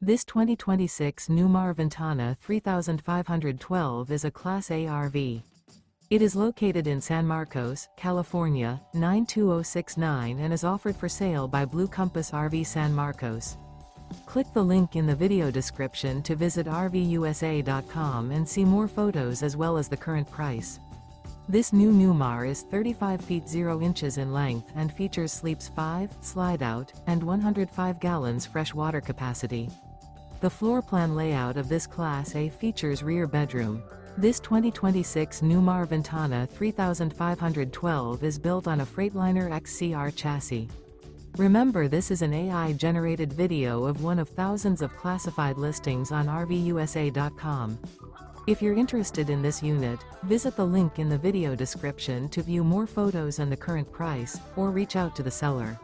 This 2026 Newmar Ventana 3512 is a Class A RV. It is located in San Marcos, California, 92069 and is offered for sale by Blue Compass RV San Marcos. Click the link in the video description to visit RVUSA.com and see more photos as well as the current price. This new Newmar is 35 feet 0 inches in length and features sleeps 5, Slideout, and 105 gallons fresh water capacity. The floor plan layout of this Class A features rear bedroom. This 2026 Newmar Ventana 3512 is built on a Freightliner XCR chassis. Remember, this is an AI-generated video of one of thousands of classified listings on RVUSA.com. If you're interested in this unit, visit the link in the video description to view more photos and the current price, or reach out to the seller.